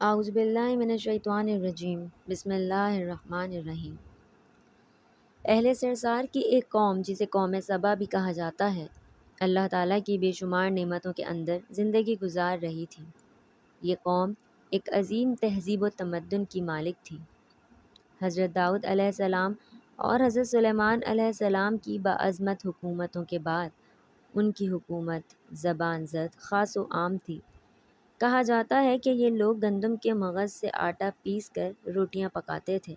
اعوذ باللہ من الشیطان الرجیم بسم اللہ الرحمن الرحیم۔ اہل سرسار کی ایک قوم جسے قوم سبا بھی کہا جاتا ہے، اللہ تعالیٰ کی بے شمار نعمتوں کے اندر زندگی گزار رہی تھی۔ یہ قوم ایک عظیم تہذیب و تمدن کی مالک تھی۔ حضرت داؤد علیہ السلام اور حضرت سلیمان علیہ السلام کی باعظمت حکومتوں کے بعد ان کی حکومت زبان زد خاص و عام تھی۔ کہا جاتا ہے کہ یہ لوگ گندم کے مغز سے آٹا پیس کر روٹیاں پکاتے تھے،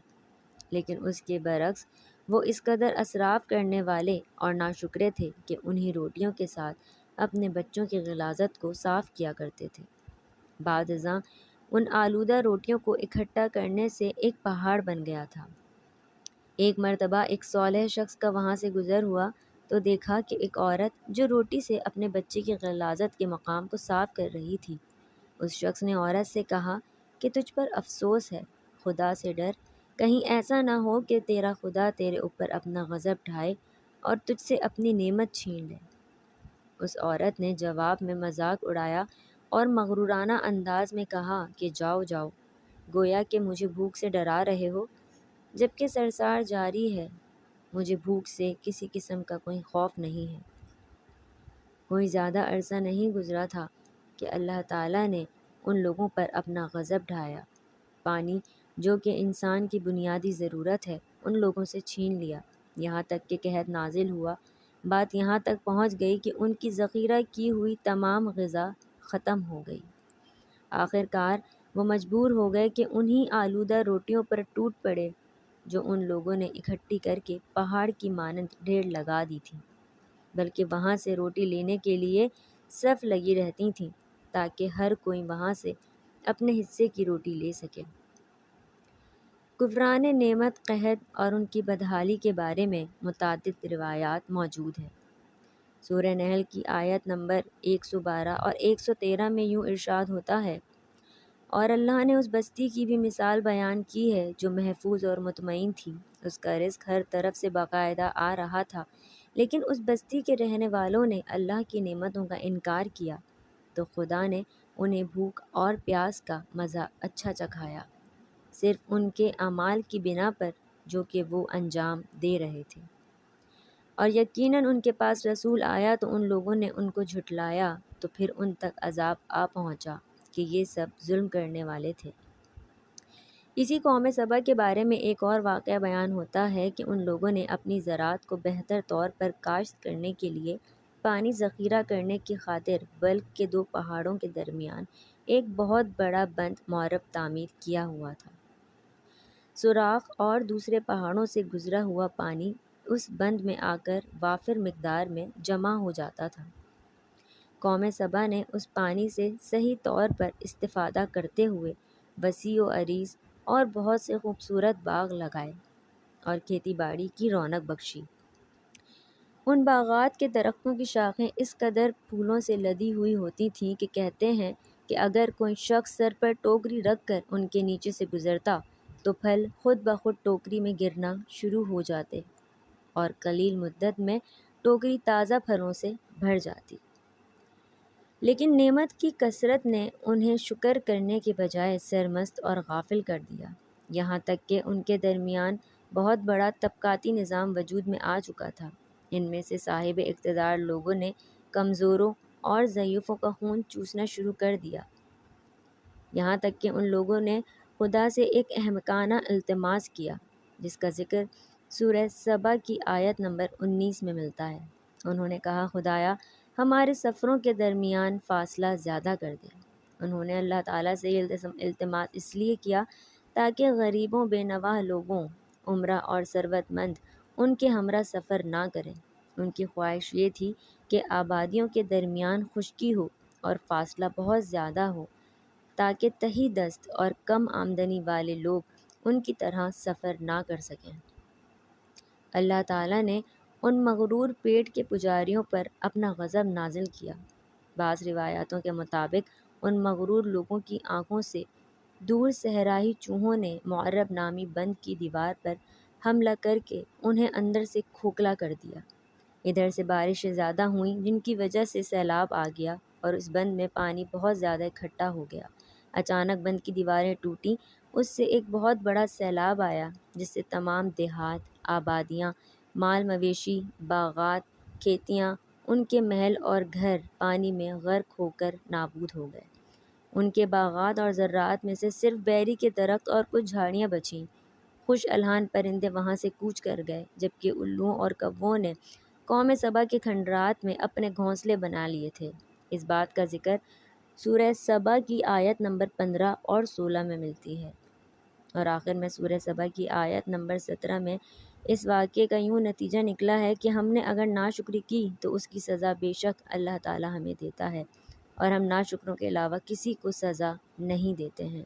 لیکن اس کے برعکس وہ اس قدر اسراف کرنے والے اور ناشکرے تھے کہ انہی روٹیوں کے ساتھ اپنے بچوں کی غلاظت کو صاف کیا کرتے تھے۔ بعد ازاں ان آلودہ روٹیوں کو اکٹھا کرنے سے ایک پہاڑ بن گیا تھا۔ ایک مرتبہ ایک صالح شخص کا وہاں سے گزر ہوا تو دیکھا کہ ایک عورت جو روٹی سے اپنے بچے کی غلاظت کے مقام کو صاف کر رہی تھی۔ اس شخص نے عورت سے کہا کہ تجھ پر افسوس ہے، خدا سے ڈر، کہیں ایسا نہ ہو کہ تیرا خدا تیرے اوپر اپنا غضب ڈھائے اور تجھ سے اپنی نعمت چھین لے۔ اس عورت نے جواب میں مذاق اڑایا اور مغرورانہ انداز میں کہا کہ جاؤ جاؤ، گویا کہ مجھے بھوک سے ڈرا رہے ہو، جبکہ سرسار جاری ہے، مجھے بھوک سے کسی قسم کا کوئی خوف نہیں ہے۔ کوئی زیادہ عرصہ نہیں گزرا تھا کہ اللہ تعالیٰ نے ان لوگوں پر اپنا غضب ڈھایا۔ پانی جو کہ انسان کی بنیادی ضرورت ہے ان لوگوں سے چھین لیا، یہاں تک کہ قحط نازل ہوا۔ بات یہاں تک پہنچ گئی کہ ان کی ذخیرہ کی ہوئی تمام غذا ختم ہو گئی۔ آخر کار وہ مجبور ہو گئے کہ انہی آلودہ روٹیوں پر ٹوٹ پڑے جو ان لوگوں نے اکٹھی کر کے پہاڑ کی مانند ڈھیر لگا دی تھی، بلکہ وہاں سے روٹی لینے کے لیے صف لگی رہتی تھیں تاکہ ہر کوئی وہاں سے اپنے حصے کی روٹی لے سکے۔ کفران نعمت، قحط اور ان کی بدحالی کے بارے میں متعدد روایات موجود ہیں۔ سورہ نحل کی آیت نمبر 112 اور 113 میں یوں ارشاد ہوتا ہے، اور اللہ نے اس بستی کی بھی مثال بیان کی ہے جو محفوظ اور مطمئن تھی، اس کا رزق ہر طرف سے باقاعدہ آ رہا تھا، لیکن اس بستی کے رہنے والوں نے اللہ کی نعمتوں کا انکار کیا تو خدا نے انہیں بھوک اور پیاس کا مزہ اچھا چکھایا، صرف ان کے اعمال کی بنا پر جو کہ وہ انجام دے رہے تھے۔ اور یقیناً ان کے پاس رسول آیا تو ان لوگوں نے ان کو جھٹلایا تو پھر ان تک عذاب آ پہنچا کہ یہ سب ظلم کرنے والے تھے۔ اسی قوم سبا کے بارے میں ایک اور واقعہ بیان ہوتا ہے کہ ان لوگوں نے اپنی زراعت کو بہتر طور پر کاشت کرنے کے لیے پانی ذخیرہ کرنے کی خاطر بلخ کے دو پہاڑوں کے درمیان ایک بہت بڑا بند مورب تعمیر کیا ہوا تھا۔ سوراخ اور دوسرے پہاڑوں سے گزرا ہوا پانی اس بند میں آ کر وافر مقدار میں جمع ہو جاتا تھا۔ قوم سبا نے اس پانی سے صحیح طور پر استفادہ کرتے ہوئے وسیع و عریض اور بہت سے خوبصورت باغ لگائے اور کھیتی باڑی کی رونق بخشی۔ ان باغات کے درختوں کی شاخیں اس قدر پھولوں سے لدی ہوئی ہوتی تھیں کہ کہتے ہیں کہ اگر کوئی شخص سر پر ٹوکری رکھ کر ان کے نیچے سے گزرتا تو پھل خود بخود ٹوکری میں گرنا شروع ہو جاتے اور قلیل مدت میں ٹوکری تازہ پھلوں سے بھر جاتی۔ لیکن نعمت کی کثرت نے انہیں شکر کرنے کے بجائے سرمست اور غافل کر دیا، یہاں تک کہ ان کے درمیان بہت بڑا طبقاتی نظام وجود میں آ چکا تھا۔ ان میں سے صاحب اقتدار لوگوں نے کمزوروں اور ضعیفوں کا خون چوسنا شروع کر دیا، یہاں تک کہ ان لوگوں نے خدا سے ایک احمقانہ التماس کیا جس کا ذکر سورہ سبا کی آیت نمبر 19 میں ملتا ہے۔ انہوں نے کہا، خدایا ہمارے سفروں کے درمیان فاصلہ زیادہ کر دے۔ انہوں نے اللہ تعالیٰ سے یہ التماس اس لیے کیا تاکہ غریبوں، بے نواح لوگوں، عمرہ اور ثروت مند ان کے ہمراہ سفر نہ کریں۔ ان کی خواہش یہ تھی کہ آبادیوں کے درمیان خشکی ہو اور فاصلہ بہت زیادہ ہو تاکہ تہی دست اور کم آمدنی والے لوگ ان کی طرح سفر نہ کر سکیں۔ اللہ تعالیٰ نے ان مغرور پیٹ کے پجاریوں پر اپنا غضب نازل کیا۔ بعض روایاتوں کے مطابق ان مغرور لوگوں کی آنکھوں سے دور صحرائی چوہوں نے معرب نامی بند کی دیوار پر حملہ کر کے انہیں اندر سے کھوکھلا کر دیا۔ ادھر سے بارشیں زیادہ ہوئیں جن کی وجہ سے سیلاب آ گیا اور اس بند میں پانی بہت زیادہ اکٹھا ہو گیا، اچانک بند کی دیواریں ٹوٹیں، اس سے ایک بہت بڑا سیلاب آیا جس سے تمام دیہات، آبادیاں، مال مویشی، باغات، کھیتیاں، ان کے محل اور گھر پانی میں غرق ہو کر نابود ہو گئے۔ ان کے باغات اور زراعت میں سے صرف بیری کے درخت اور کچھ جھاڑیاں بچیں۔ خوش الحان پرندے وہاں سے کوچ کر گئے، جبکہ الوؤں اور کووں نے قوم سبا کے کھنڈرات میں اپنے گھونسلے بنا لیے تھے۔ اس بات کا ذکر سورہ سبا کی آیت نمبر 15 اور 16 میں ملتی ہے۔ اور آخر میں سورہ سبا کی آیت نمبر 17 میں اس واقعے کا یوں نتیجہ نکلا ہے کہ ہم نے اگر ناشکری کی تو اس کی سزا بے شک اللہ تعالی ہمیں دیتا ہے، اور ہم ناشکروں کے علاوہ کسی کو سزا نہیں دیتے ہیں۔